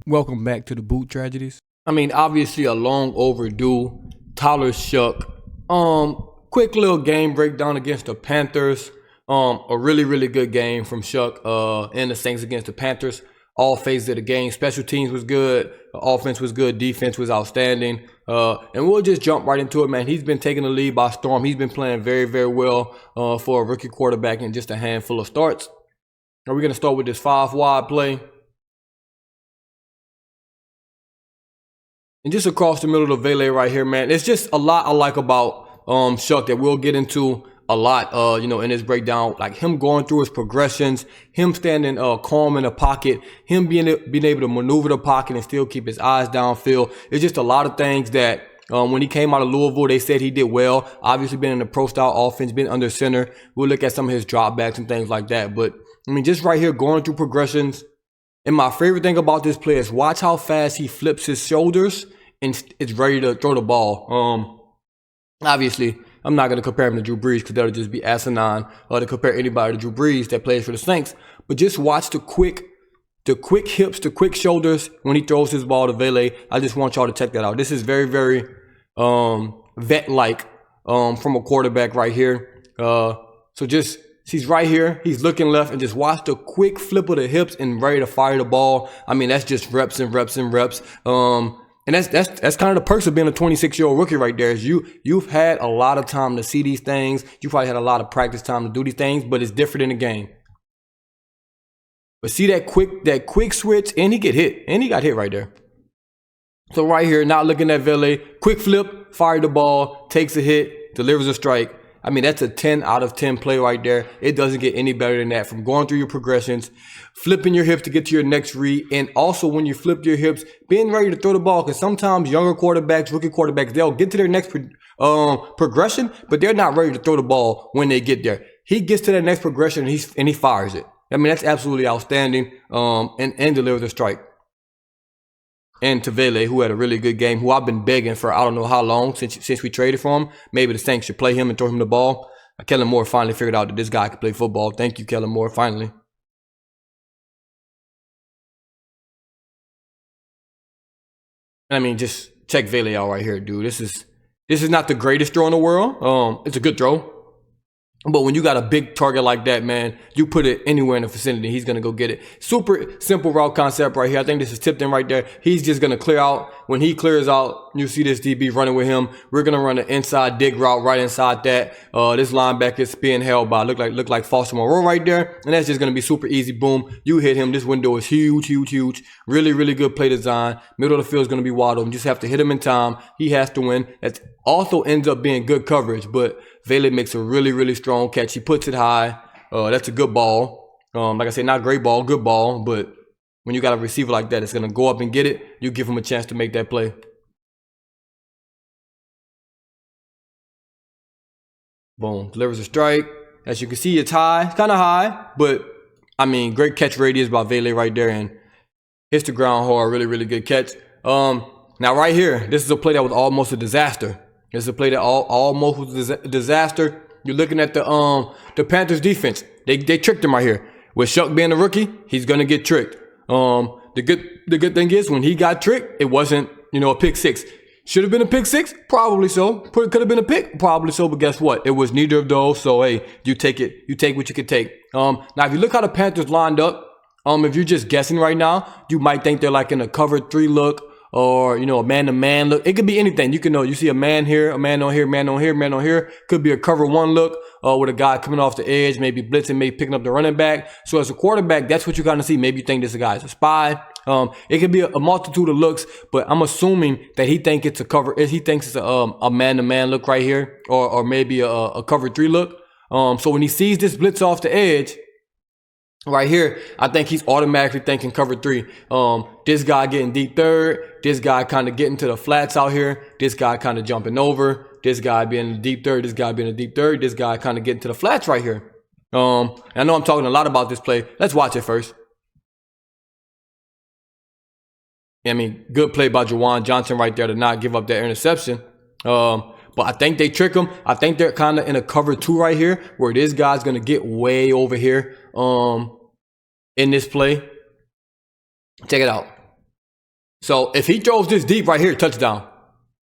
Welcome back to the Boot Tragedies. I mean, obviously a long overdue Tyler Shough. Quick little game breakdown against the Panthers. A really good game from Shough and the Saints against the Panthers. All phases of the game. Special teams was good. Offense was good. Defense was outstanding. And we'll just jump right into it, man. He's been taking the lead by storm. He's been playing very well for a rookie quarterback in just a handful of starts. Now we're going to start with this 5-wide play. And just across the middle of the Vele right here, man, it's just a lot I like about Shough that we'll get into a lot, in this breakdown. Like him going through his progressions, him standing calm in the pocket, him being able to maneuver the pocket and still keep his eyes downfield. It's just a lot of things that when he came out of Louisville, they said he did well. Obviously been in the pro-style offense, been under center. We'll look at some of his dropbacks and things like that. But, I mean, just right here going through progressions. And my favorite thing about this play is watch how fast he flips his shoulders and it's ready to throw the ball. Obviously, I'm not going to compare him to Drew Brees because that would just be asinine to compare anybody to Drew Brees that plays for the Saints. But just watch the quick hips, the quick shoulders when he throws his ball to Vele. I just want y'all to check that out. This is very vet-like from a quarterback right here. So just he's right here. He's looking left and just watch the quick flip of the hips and ready to fire the ball. I mean, that's just reps and reps and reps. And that's kind of the perks of being a 26-year-old rookie right there. Is you've had a lot of time to see these things. You probably had a lot of practice time to do these things, but it's different in the game. But see that quick switch, and he get hit, and he got hit right there. So right here, not looking at Vele, quick flip, fire the ball, takes a hit, delivers a strike. I mean, that's a 10 out of 10 play right there. It doesn't get any better than that. From going through your progressions, flipping your hips to get to your next read, and also when you flip your hips, being ready to throw the ball. Because sometimes younger quarterbacks, rookie quarterbacks, they'll get to their next progression, but they're not ready to throw the ball when they get there. He gets to that next progression and he fires it. I mean, that's absolutely outstanding and delivers a strike. And to Vele, who had a really good game, who I've been begging for I don't know how long since we traded for him. Maybe the Saints should play him and throw him the ball. Kellen Moore finally figured out that this guy could play football. Thank you, Kellen Moore, finally. I mean, just check Vele out right here, dude. This is not the greatest throw in the world. It's a good throw. But when you got a big target like that, man, you put it anywhere in the vicinity, he's going to go get it. Super simple route concept right here. I think this is Tipton right there. He's just going to clear out. When he clears out, you see this DB running with him. We're going to run an inside dig route right inside that. This linebacker is being held by, look like Foster Moreau right there. And that's just going to be super easy. Boom. You hit him. This window is huge. Really good play design. Middle of the field is going to be wide open. You just have to hit him in time. He has to win. That also ends up being good coverage, but Vele makes a really strong catch. He puts it high. That's a good ball. Like I said, not a great ball, good ball. But when you got a receiver like that, it's going to go up and get it. You give him a chance to make that play. Boom. Delivers a strike. As you can see, it's high. Kind of high. But, I mean, great catch radius by Vele right there. And hits the ground hard. Really good catch. Now, right here, this is a play that was almost a disaster. It's a play that almost was a disaster. You're looking at the Panthers defense. They tricked him right here. With Shough being a rookie, he's gonna get tricked. The good thing is when he got tricked, it wasn't a pick six. Should have been a pick six, probably so. Could have been a pick, probably so. But guess what? It was neither of those. So hey, you take it. You take what you could take. Now if you look how the Panthers lined up, if you're just guessing right now, you might think they're like in a cover 3 look. Or, a man-to-man look. It could be anything. You see a man here, a man on here, man on here, man on here. Could be a cover 1 look with a guy coming off the edge, maybe blitzing, maybe picking up the running back. So as a quarterback, that's what you're going to see. Maybe you think this guy is a spy. It could be a multitude of looks, but I'm assuming that he thinks it's a cover. He thinks it's a man-to-man look right here, or maybe a cover 3 look. So when he sees this blitz off the edge, right here, I think he's automatically thinking cover 3. This guy getting deep third. This guy kind of getting to the flats out here. This guy kind of jumping over. This guy being a deep third. This guy being a deep third. This guy kind of getting to the flats right here. I know I'm talking a lot about this play. Let's watch it first. I mean, good play by Juwan Johnson right there to not give up that interception. But I think they trick him. I think they're kind of in a cover 2 right here where this guy's going to get way over here in this play. Check it out. So if he throws this deep right here, touchdown.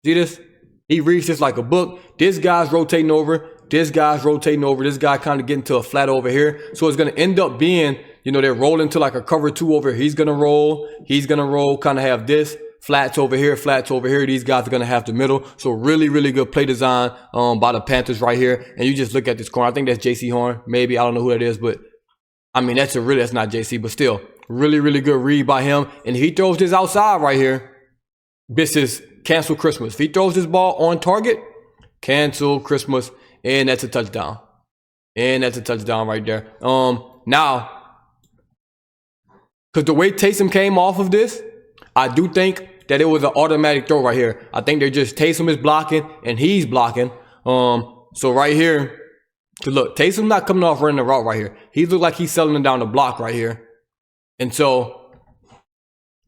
See this? He reads this like a book. This guy's rotating over. This guy's rotating over. This guy kind of getting to a flat over here. So it's going to end up being, you know, they're rolling to like a cover 2 over here. He's going to roll. He's going to roll, kind of have this. Flats over here, flats over here. These guys are going to have the middle. So really, really good play design by the Panthers right here. And you just look at this corner. I think that's JC Horn. Maybe. I don't know who that is. But, I mean, that's not JC. But still, really, really good read by him. And he throws this outside right here. This is cancel Christmas. If he throws this ball on target, cancel Christmas. And that's a touchdown. And that's a touchdown right there. Now, because the way Taysom came off of this, I do think that it was an automatic throw right here. I think they're just Taysom is blocking and he's blocking. So right here, cause look, Taysom not coming off running the route right here. He look like he's settling down the block right here. And so,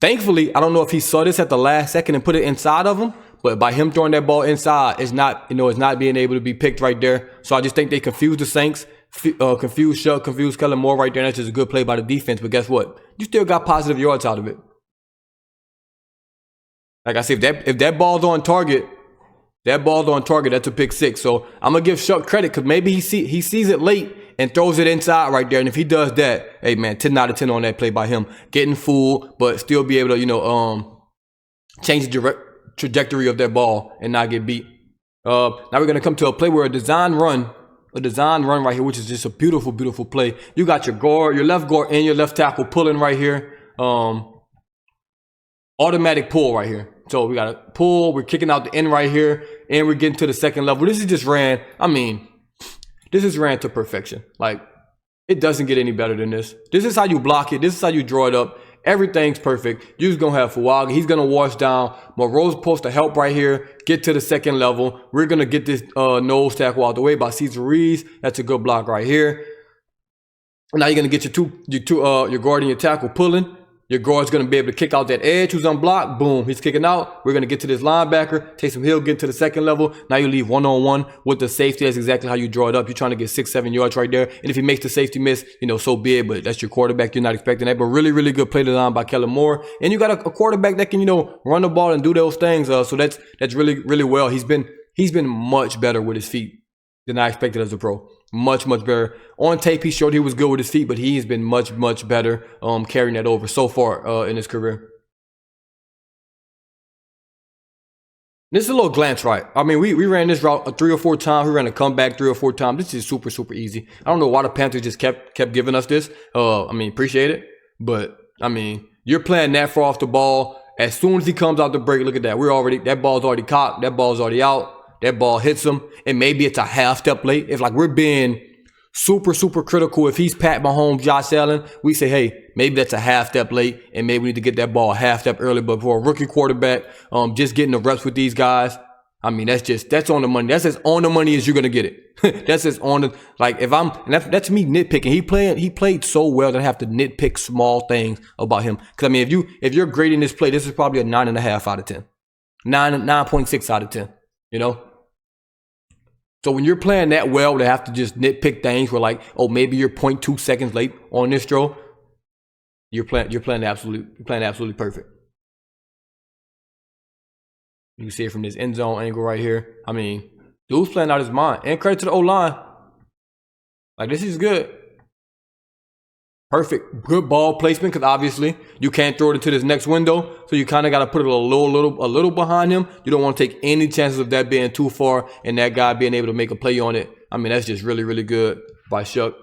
thankfully, I don't know if he saw this at the last second and put it inside of him, but by him throwing that ball inside, it's not being able to be picked right there. So I just think they confused the Saints, confused Shough, confused Kellen Moore right there. And that's just a good play by the defense. But guess what? You still got positive yards out of it. Like I said, if that ball's on target, that's a pick 6. So I'm gonna give Shough credit because maybe he sees it late and throws it inside right there. And if he does that, hey man, 10 out of 10 on that play by him. Getting fooled, but still be able to, change the trajectory of that ball and not get beat. Now we're gonna come to a play where a design run right here, which is just a beautiful, beautiful play. You got your guard, your left guard and your left tackle pulling right here. Automatic pull right here. So we got a pull. We're kicking out the end right here. And we're getting to the second level. This is just ran. I mean, this is ran to perfection. Like, it doesn't get any better than this. This is how you block it. This is how you draw it up. Everything's perfect. You're just going to have Fuaga. He's going to wash down. Moreau's supposed to help right here. Get to the second level. We're going to get this nose tackle out the way by Cesar Ruiz. That's a good block right here. Now you're going to get your guard and your tackle pulling. Your guard's going to be able to kick out that edge who's unblocked. Boom, he's kicking out. We're going to get to this linebacker. Taysom Hill, get to the second level. Now you leave one-on-one with the safety. That's exactly how you draw it up. You're trying to get 6-7 yards right there. And if he makes the safety miss, so be it. But that's your quarterback. You're not expecting that. But really, really good play design by Kellen Moore. And you got a quarterback that can, run the ball and do those things. So that's really, really well. He's been much better with his feet than I expected as a pro. Much, much better. On tape, he showed he was good with his feet, but he's been much, much better carrying that over so far in his career. This is a little glance right. I mean, we ran this route 3 or 4 times. We ran a comeback 3 or 4 times. This is super, super easy. I don't know why the Panthers just kept giving us this. Appreciate it. But, you're playing that far off the ball. As soon as he comes out the break, look at that. That ball's already cocked. That ball's already out. That ball hits him, and maybe it's a half step late. If we're being super, super critical, if he's Pat Mahomes, Josh Allen, we say, hey, maybe that's a half step late, and maybe we need to get that ball a half step early. But for a rookie quarterback, just getting the reps with these guys, that's on the money. That's as on the money as you're gonna get it. That's as on the that's me nitpicking. He played so well that I have to nitpick small things about him. Because if you're grading this play, this is probably a 9.5 out of 10, 9.6 out of 10. So when you're playing that well, they have to just nitpick things where maybe you're 0.2 seconds late on this throw. You're playing absolutely perfect. You can see it from this end zone angle right here. Dude's playing out his mind. And credit to the O-line. This is good. Perfect. Good ball placement because obviously you can't throw it into this next window. So you kind of got to put it a little behind him. You don't want to take any chances of that being too far and that guy being able to make a play on it. That's just really, really good by Shough.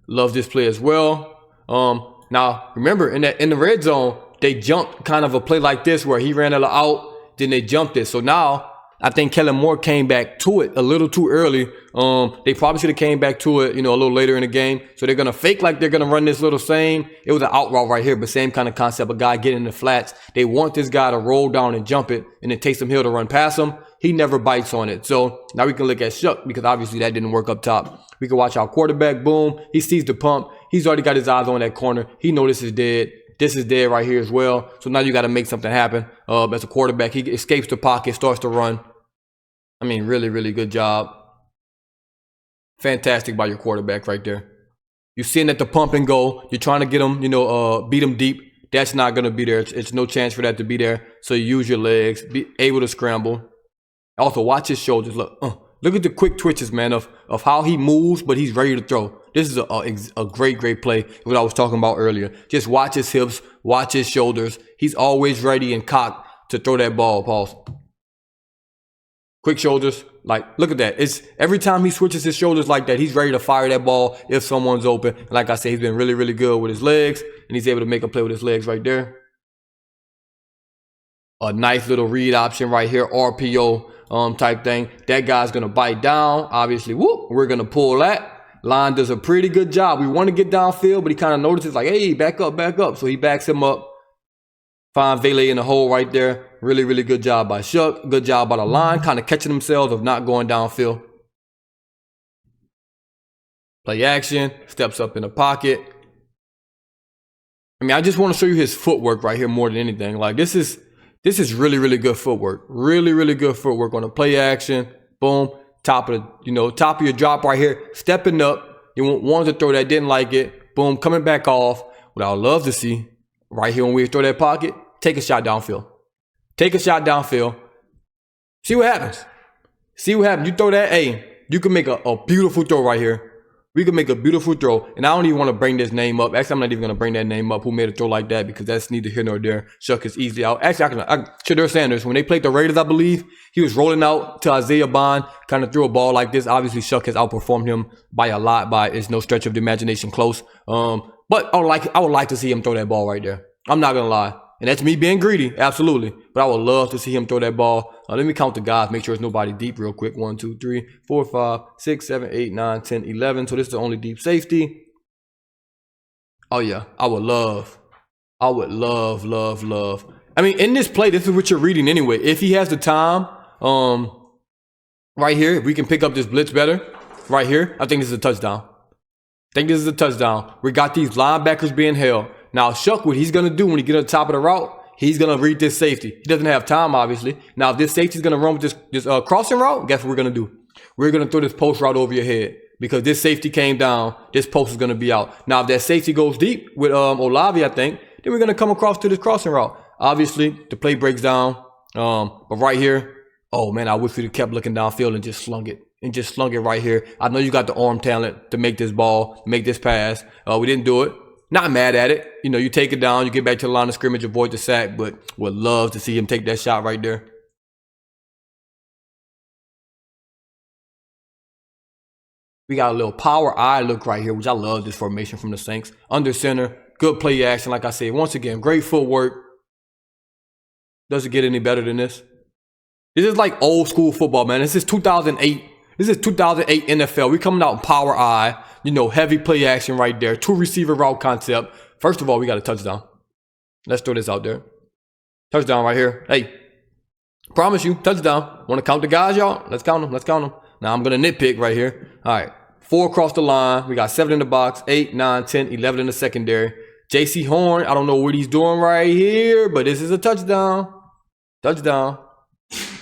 Love this play as well. Now, remember, in the red zone, they jumped kind of a play like this where he ran it out, then they jumped it. So now, I think Kellen Moore came back to it a little too early. They probably should have came back to it, a little later in the game. So they're going to fake like they're going to run this little same. It was an out route right here, but same kind of concept. A guy getting in the flats. They want this guy to roll down and jump it, and then Taysom Hill to run past him. He never bites on it. So now we can look at Shough because obviously that didn't work up top. We can watch our quarterback. Boom. He sees the pump. He's already got his eyes on that corner. He knows this is dead. This is dead right here as well. So now you got to make something happen. As a quarterback, he escapes the pocket, starts to run. Really, really good job. Fantastic by your quarterback right there. You're seeing at the pump and go. You're trying to get him, beat him deep. That's not going to be there. It's no chance for that to be there. So you use your legs, be able to scramble. Also, watch his shoulders. Look at the quick twitches, man, of how he moves, but he's ready to throw. This is a great play, what I was talking about earlier. Just watch his hips, watch his shoulders. He's always ready and cocked to throw that ball. Pause. Quick shoulders. Like, look at that. It's every time he switches his shoulders like that, he's ready to fire that ball if someone's open. And like I said, he's been really good with his legs, and he's able to make a play with his legs right there. A nice little read option right here, RPO type thing. That guy's going to bite down. Obviously, whoop, we're going to pull that. Line does a pretty good job. We want to get downfield, but he kind of notices like, hey, back up. So he backs him up. Find Vele in the hole right there. Really good job by Shough. Good job by the line, kind of catching themselves of not going downfield. Play action, steps up in the pocket. I mean, I just want to show you his footwork right here more than anything. Like, this is really good footwork. Really good footwork on the play action. Boom. Top of your drop right here. Stepping up. You wanted to throw that, didn't like it. Boom. Coming back off. What I would love to see right here when we throw that pocket, take a shot downfield. Take a shot downfield. See what happens. You throw that, hey, you can make a beautiful throw right here. We can make a beautiful throw. And I don't even want to bring this name up. Actually, I'm not even going to bring that name up who made a throw like that because that's neither here nor there. Shough is easily out. Actually, Shadur Sanders, when they played the Raiders, I believe, he was rolling out to Isaiah Bond, kind of threw a ball like this. Obviously, Shough has outperformed him by a lot. It's no stretch of the imagination close. But I would like to see him throw that ball right there. I'm not going to lie. And that's me being greedy, absolutely. But I would love to see him throw that ball. Let me count the guys, make sure there's nobody deep real quick. 1, 2, 3, 4, 5, 6, 7, 8, 9, 10, 11. So this is the only deep safety. Oh, yeah. I would love. I mean, in this play, this is what you're reading anyway. If he has the time, right here, if we can pick up this blitz better, right here, I think this is a touchdown. We got these linebackers being held. Now, Shough, what he's going to do when he gets to the top of the route, he's going to read this safety. He doesn't have time, obviously. Now, if this safety is going to run with this crossing route, guess what we're going to do? We're going to throw this post route over your head because this safety came down. This post is going to be out. Now, if that safety goes deep with Olave, I think, then we're going to come across to this crossing route. Obviously, the play breaks down. But right here, oh, man, I wish we'd have kept looking downfield and just slung it right here. I know you got the arm talent to make this ball, make this pass. We didn't do it. Not mad at it. You take it down, you get back to the line of scrimmage, avoid the sack, but would love to see him take that shot right there. We got a little power eye look right here, which I love this formation from the Saints. Under center, good play action, like I said. Once again, great footwork. Doesn't get any better than this. This is like old school football, man. This is 2008. This is 2008 NFL. We coming out in power eye. Heavy play action right there. 2 receiver route concept. First of all, we got a touchdown. Let's throw this out there. Touchdown right here. Hey, promise you, touchdown. Want to count the guys, y'all? Let's count them. Now, I'm going to nitpick right here. All right. 4 across the line. We got 7 in the box. 8, 9, 10, 11 in the secondary. J.C. Horn, I don't know what he's doing right here, but this is a touchdown. Touchdown.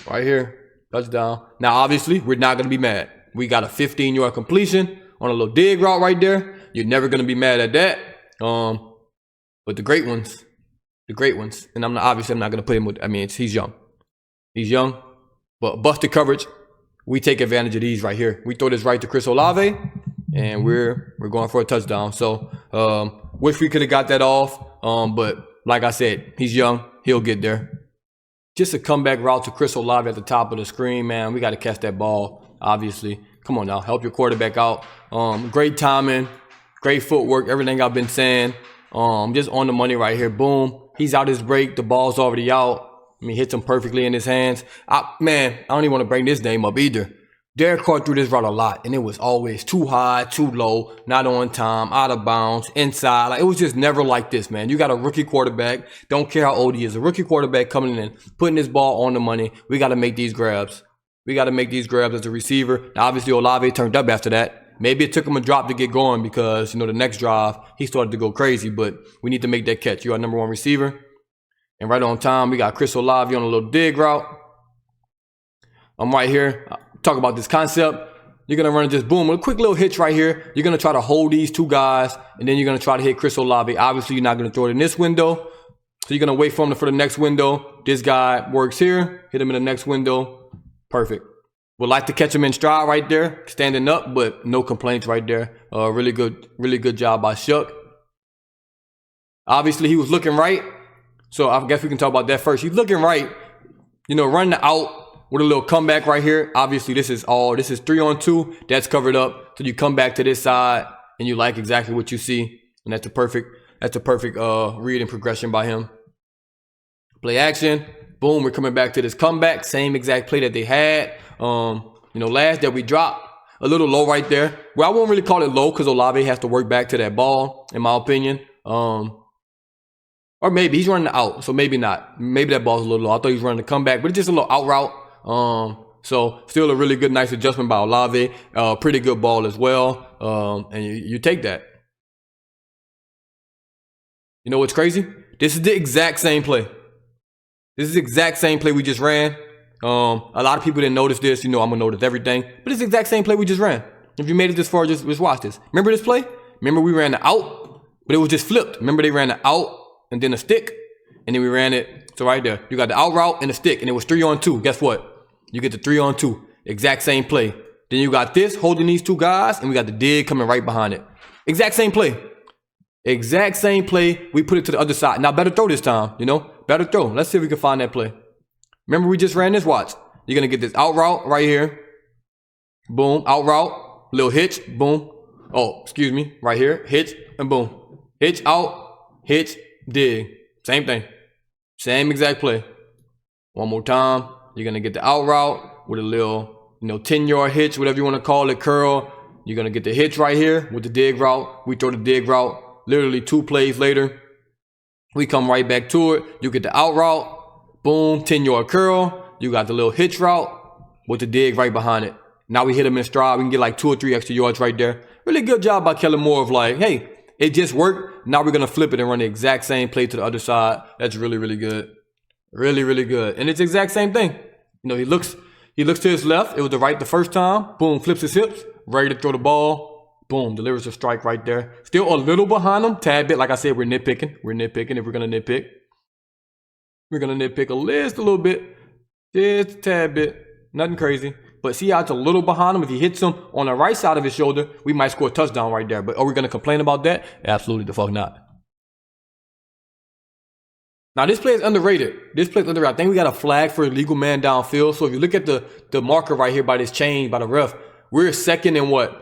Right here. Touchdown. Now, obviously, we're not going to be mad. We got a 15-yard completion on a little dig route right there. You're never going to be mad at that. But the great ones. And I'm not going to put him with, he's young. But busted coverage. We take advantage of these right here. We throw this right to Chris Olave, and we're going for a touchdown. So, wish we could have got that off. But like I said, he's young. He'll get there. Just a comeback route to Chris Olave at the top of the screen, man. We got to catch that ball, obviously. Come on now, help your quarterback out. Great timing, great footwork, everything I've been saying. Just on the money right here. Boom. He's out his break. The ball's already out. Hits him perfectly in his hands. I don't even want to bring this name up either. Derek Carr threw this route a lot, and it was always too high, too low, not on time, out of bounds, inside. Like, it was just never like this, man. You got a rookie quarterback. Don't care how old he is. A rookie quarterback coming in, putting this ball on the money. We got to make these grabs. As a receiver. Now, obviously, Olave turned up after that. Maybe it took him a drop to get going because, the next drive, he started to go crazy. But we need to make that catch. You're our number 1 receiver. And right on time, we got Chris Olave on a little dig route. I'm right here. Talk about this concept. You're going to run just boom, a quick little hitch right here. You're going to try to hold these 2 guys, and then you're going to try to hit Chris Olave. Obviously, you're not going to throw it in this window. So you're going to wait for him for the next window. This guy works here. Hit him in the next window. Perfect. Would like to catch him in stride right there. Standing up, but no complaints right there. Really good job by Shough. Obviously, he was looking right. So I guess we can talk about that first. He's looking right. You know, running out with a little comeback right here. Obviously, this is 3-on-2. That's covered up. So you come back to this side and you like exactly what you see. And that's a perfect read and progression by him. Play action. Boom, we're coming back to this comeback. Same exact play that they had. Last that we dropped. A little low right there. Well, I won't really call it low because Olave has to work back to that ball, in my opinion. Or maybe he's running out, so maybe not. Maybe that ball's a little low. I thought he was running the comeback, but it's just a little out route. So still a really good, nice adjustment by Olave. Pretty good ball as well. And you take that. You know what's crazy? This is the exact same play. This is the exact same play we just ran. A lot of people didn't notice this. You know I'm going to notice everything. But it's the exact same play we just ran. If you made it this far, just watch this. Remember this play? Remember we ran the out, but it was just flipped. Remember they ran the out and then a stick, and then we ran it. So right there, you got the out route and the stick, and it was 3-on-2. Guess what? You get the 3-on-2. Exact same play. Then you got this holding these two guys, and we got the dig coming right behind it. Exact same play. Exact same play. We put it to the other side. Now better throw this time, you know? Better throw. Let's see if we can find that play. Remember we just ran this, watch. You're going to get this out route right here. Boom, out route. Little hitch, boom. Oh, excuse me, right here. Hitch and boom. Hitch out, hitch, dig. Same thing. Same exact play. One more time. You're going to get the out route with a little, 10-yard hitch, whatever you want to call it, curl. You're going to get the hitch right here with the dig route. We throw the dig route. Literally 2 plays later, we come right back to it. You get the out route. Boom, 10-yard curl. You got the little hitch route with the dig right behind it. Now we hit him in stride. We can get like 2 or 3 extra yards right there. Really good job by Kellen Moore of like, hey, it just worked. Now we're going to flip it and run the exact same play to the other side. That's really, really good. Really, really good. And it's the exact same thing. He looks to his left. It was the right the first time. Boom, flips his hips. Ready to throw the ball. Boom, delivers a strike right there. Still a little behind him. Tad bit. Like I said, we're nitpicking. We're nitpicking if we're going to nitpick. We're going to nitpick a little bit. Just a tad bit. Nothing crazy. But see how it's a little behind him? If he hits him on the right side of his shoulder, we might score a touchdown right there. But are we going to complain about that? Absolutely the fuck not. Now, this play is underrated. This play is underrated. I think we got a flag for illegal man downfield. So if you look at the marker right here by this chain, by the ref, we're second and what?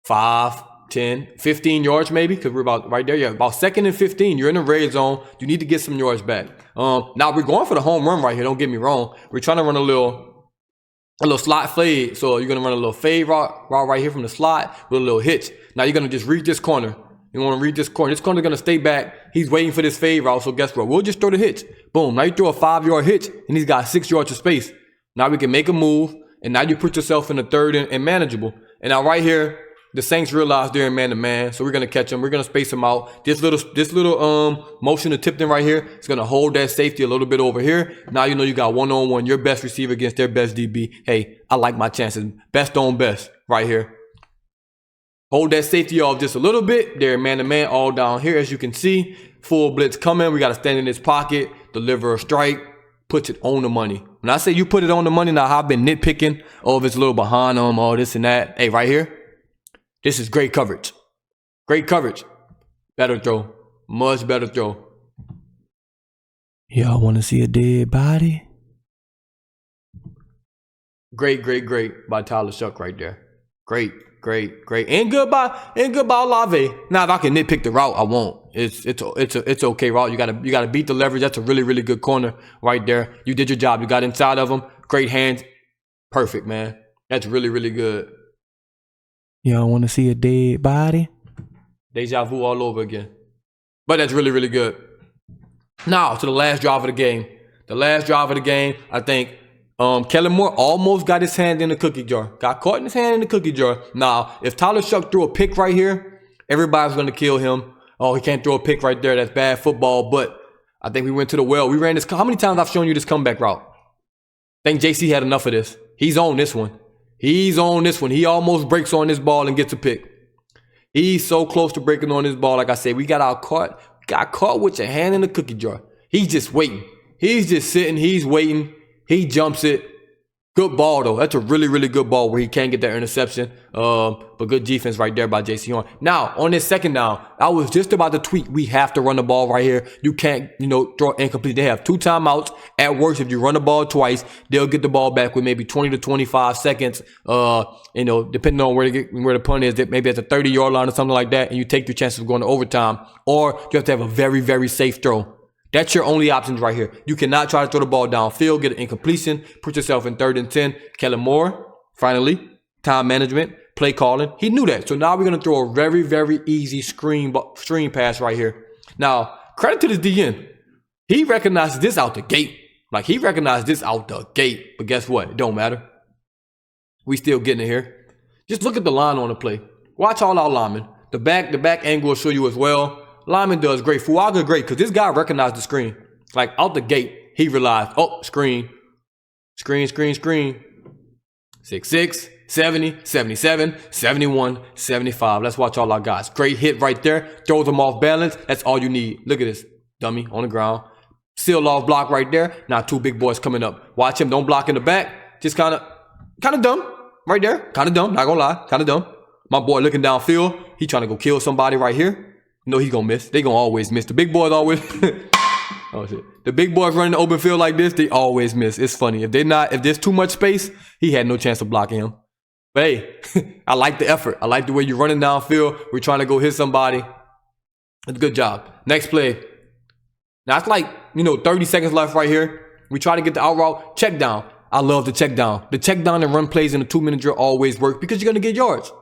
5, 10, 15 yards maybe, because we're about right there. Yeah, about 2nd and 15. You're in the red zone. You need to get some yards back. Now we're going for the home run right here. Don't get me wrong. We're trying to run a little slot fade. So you're gonna run a little fade route right here from the slot with a little hitch. Now you're gonna just read this corner. You want to read this corner. This corner's gonna stay back. He's waiting for this fade route. So guess what? We'll just throw the hitch. Boom. Now you throw a 5-yard hitch, and he's got 6 yards of space. Now we can make a move, and now you put yourself in the 3rd and manageable. And now right here, the Saints realize they're in man-to-man, so we're going to catch them. We're going to space them out. This little motion to Tipton right here is going to hold that safety a little bit over here. Now you know you got one-on-one, your best receiver against their best DB. Hey, I like my chances. Best on best right here. Hold that safety off just a little bit. They're man-to-man all down here, as you can see. Full blitz coming. We got to stand in this pocket, deliver a strike, puts it on the money. When I say you put it on the money, now I've been nitpicking. Oh, if it's a little behind them, all this and that. Hey, right here. This is great coverage. Great coverage. Better throw. Much better throw. Y'all want to see a dead body? Great by Tyler Shough right there. Great. And good by Olave. Now if I can nitpick the route, I won't. It's okay route. You gotta beat the leverage. That's a really good corner right there. You did your job. You got inside of him. Great hands. Perfect, man. That's really good. Y'all want to see a dead body? Deja vu all over again. But that's really good. Now, to the last drive of the game. The last drive of the game, I think Kellen Moore almost got his hand in the cookie jar. Got caught in his hand in the cookie jar. Now, if Tyler Shough threw a pick right here, everybody's going to kill him. Oh, he can't throw a pick right there. That's bad football. But I think we went to the well. We ran this. How many times I've shown you this comeback route? I think JC had enough of this. He's on this one. He almost breaks on this ball and gets a pick. He's so close to breaking on this ball. Like I said, we got caught with your hand in the cookie jar. He's just waiting. He's just sitting. He's waiting. He jumps it. Good ball, though. That's a really, really good ball where he can't get that interception. But good defense right there by J.C. Horn. Now, on this second down, I was just about to tweet, we have to run the ball right here. You can't, throw incomplete. They have 2 timeouts. At worst, if you run the ball twice, they'll get the ball back with maybe 20 to 25 seconds. Depending on where the punt is, maybe at the 30-yard line or something like that, and you take your chances of going to overtime. Or you have to have a very, very safe throw. That's your only options right here. You cannot try to throw the ball downfield, get an incompletion, put yourself in 3rd and 10. Kellen Moore, finally, time management, play calling. He knew that. So now we're going to throw a very, very easy screen pass right here. Now, credit to this DN. He recognized this out the gate. But guess what? It don't matter. We still getting it here. Just look at the line on the play. Watch all our linemen. The back angle will show you as well. Lyman does great. Fuaga great because this guy recognized the screen. Like out the gate, he realized, screen. 66, 70, 77, 71, 75. Let's watch all our guys. Great hit right there. Throws them off balance. That's all you need. Look at this. Dummy on the ground. Seal off block right there. Now 2 big boys coming up. Watch him. Don't block in the back. Just kind of dumb right there. Kind of dumb. Not gonna lie. Kind of dumb. My boy looking downfield. He trying to go kill somebody right here. No, he gonna miss. They gonna always miss. The big boys always. Oh shit. The big boys running the open field like this, they always miss. It's funny. If there's too much space, he had no chance of blocking him. But hey, I like the effort. I like the way you're running downfield. We're trying to go hit somebody. It's a good job. Next play. Now it's like, 30 seconds left right here. We try to get the out route. Check down. I love the check down. The check down and run plays in the 2-minute drill always work because you're gonna get yards.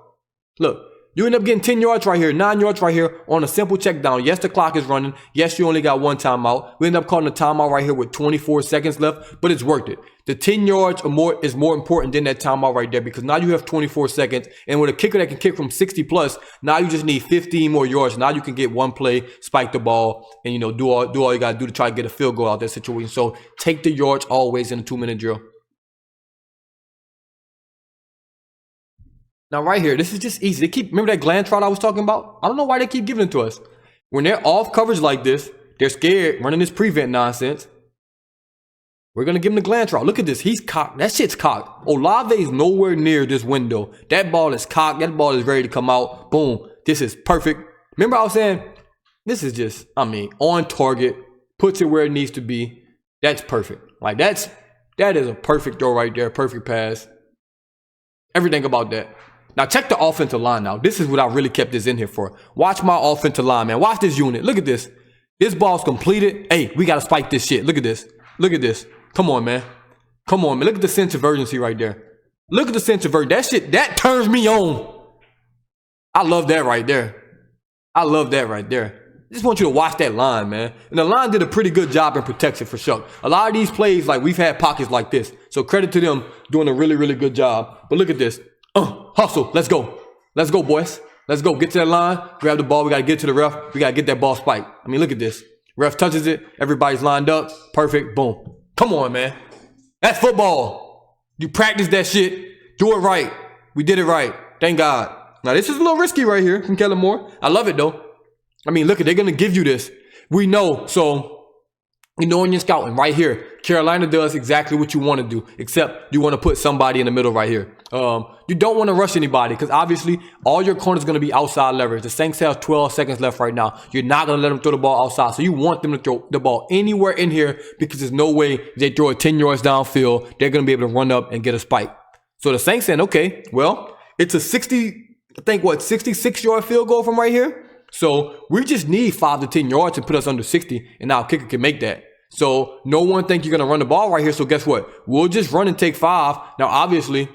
Look. You end up getting 10 yards right here, 9 yards right here on a simple check down. Yes, the clock is running. Yes, you only got 1 timeout. We end up calling a timeout right here with 24 seconds left, but it's worth it. The 10 yards or more is more important than that timeout right there because now you have 24 seconds. And with a kicker that can kick from 60 plus, now you just need 15 more yards. Now you can get one play, spike the ball, and do all you got to do to try to get a field goal out of that situation. So take the yards always in a 2-minute drill. Now, right here, this is just easy. Remember that glance route I was talking about? I don't know why they keep giving it to us. When they're off coverage like this, they're scared running this prevent nonsense. We're going to give him the glance route. Look at this. He's cocked. That shit's cocked. Olave's nowhere near this window. That ball is cocked. That ball is ready to come out. Boom. This is perfect. Remember I was saying, this is just, on target. Puts it where it needs to be. That's perfect. Like, that is a perfect throw right there. Perfect pass. Everything about that. Now, check the offensive line now. This is what I really kept this in here for. Watch my offensive line, man. Watch this unit. Look at this. This ball's completed. Hey, we got to spike this shit. Look at this. Look at this. Come on, man. Come on, man. Look at the sense of urgency right there. Look at the sense of urgency. That shit, that turns me on. I love that right there. I love that right there. I just want you to watch that line, man. And the line did a pretty good job in protection for Shough. A lot of these plays, like, we've had pockets like this. So credit to them doing a really, really good job. But look at this. Hustle. Let's go. Let's go, boys. Let's go. Get to that line. Grab the ball. We got to get to the ref. We got to get that ball spiked. Look at this. Ref touches it. Everybody's lined up. Perfect. Boom. Come on, man. That's football. You practice that shit. Do it right. We did it right. Thank God. Now, this is a little risky right here from Kellen Moore. I love it, though. Look, they're going to give you this. We know. So, in your scouting right here, Carolina does exactly what you want to do, except you want to put somebody in the middle right here. You don't want to rush anybody because obviously all your corners going to be outside leverage. The Saints have 12 seconds left right now. You're not going to let them throw the ball outside. So you want them to throw the ball anywhere in here because there's no way they throw it 10 yards downfield. They're going to be able to run up and get a spike. So the Saints saying, okay, well, it's a 66-yard field goal from right here. So we just need 5 to 10 yards to put us under 60, and our kicker can make that. So no one think you're going to run the ball right here. So guess what? We'll just run and take 5. Now, obviously,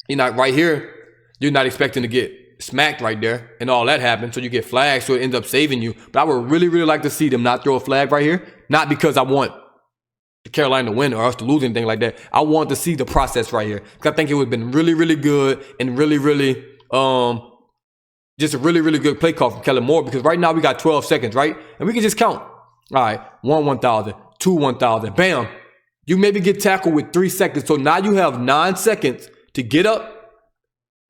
you're not right here. You're not expecting to get smacked right there and all that happens. So you get flagged. So it ends up saving you. But I would really, really like to see them not throw a flag right here. Not because I want Carolina to win or us to lose anything like that. I want to see the process right here. Because I think it would have been really, really good and really, really, just a really, really good play call from Kellen Moore. Because right now we got 12 seconds, right? And we can just count. All right, 1,000, 1,000. Bam. You maybe get tackled with 3 seconds. So now you have 9 seconds to get up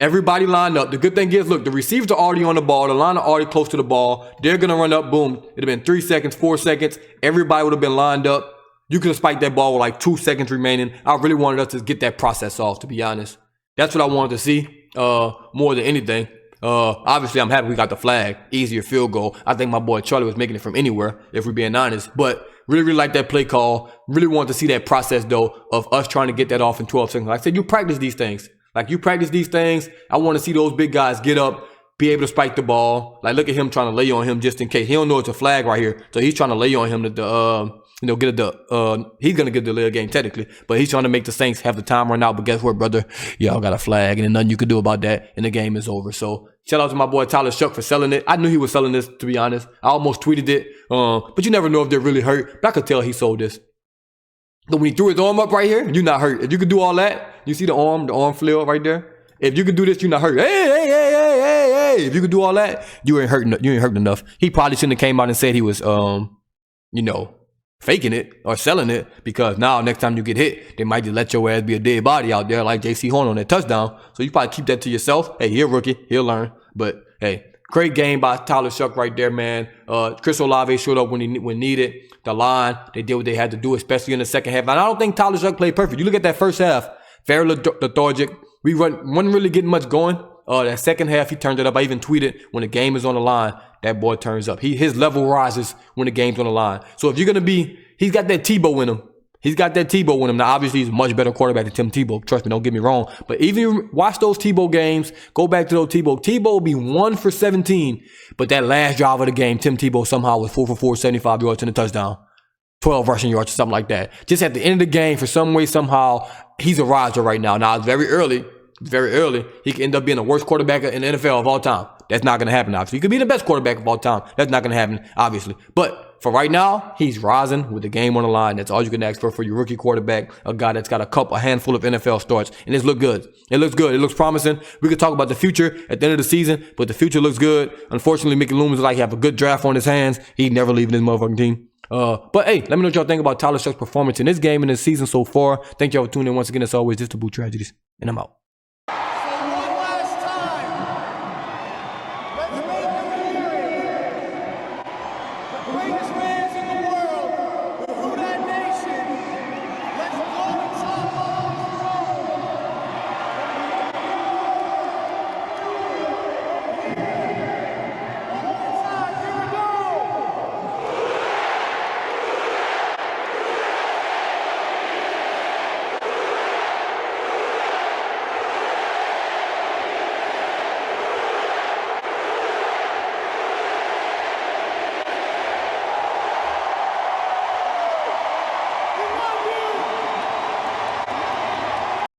Everybody lined up. The good thing is, look, the receivers are already on the ball. The line are already close to the ball. They're going to run up. Boom. It'd have been 3 seconds, 4 seconds. Everybody would have been lined up. You could have spiked that ball with like 2 seconds remaining. I really wanted us to get that process off, to be honest. That's what I wanted to see more than anything. Obviously, I'm happy we got the flag. Easier field goal. I think my boy Charlie was making it from anywhere, if we're being honest. But really like that play call. Really wanted to see that process, though, of us trying to get that off in 12 seconds. Like I said, you practice these things. Like, you practice these things. I want to see those big guys get up, be able to spike the ball. Like, look at him trying to lay on him just in case. He don't know it's a flag right here. So he's trying to lay on him to get he's going to get the delay of game technically. But he's trying to make the Saints have the time run out. But guess what, brother? Y'all got a flag, and there's nothing you can do about that. And the game is over. So shout out to my boy Tyler Shough for selling it. I knew he was selling this, to be honest. I almost tweeted it. But you never know if they're really hurt. But I could tell he sold this. But when he threw his arm up right here, you're not hurt. If you could do all that, you see the arm flail right there? If you could do this, you're not hurt. Hey. If you could do all that, you ain't hurting enough. He probably shouldn't have came out and said he was, faking it or selling it, because now next time you get hit, they might just let your ass be a dead body out there like J.C. Horn on that touchdown. So you probably keep that to yourself. Hey, he a rookie. He'll learn. But, hey, great game by Tyler Shough right there, man. Chris Olave showed up when needed. The line, they did what they had to do, especially in the second half. And I don't think Tyler Shough played perfect. You look at that first half, very lethargic. We wasn't really getting much going. That second half, he turned it up. I even tweeted, when the game is on the line, that boy turns up. His level rises when the game's on the line. So if you're going to be, he's got that Tebow in him. He's got that Tebow in him. Now, obviously, he's a much better quarterback than Tim Tebow. Trust me, don't get me wrong. But even watch those Tebow games, go back to those Tebow. Tebow will be 1 for 17. But that last drive of the game, Tim Tebow somehow was 4 for 4, 75 yards and a touchdown. 12 rushing yards or something like that. Just at the end of the game, for some way, somehow, he's a riser right now. Now, it's very early. He could end up being the worst quarterback in the NFL of all time. That's not going to happen, obviously. He could be the best quarterback of all time. That's not going to happen, obviously. But for right now, he's rising with the game on the line. That's all you can ask for your rookie quarterback, a guy that's got a handful of NFL starts. And it's looked good. It looks good. It looks promising. We could talk about the future at the end of the season, but the future looks good. Unfortunately, Mickey Loomis like have a good draft on his hands. He's never leaving his motherfucking team. But hey, let me know what y'all think about Tyler Shough's performance in this game and this season so far. Thank y'all for tuning in once again. As always, this is the Boo Tragedies, and I'm out.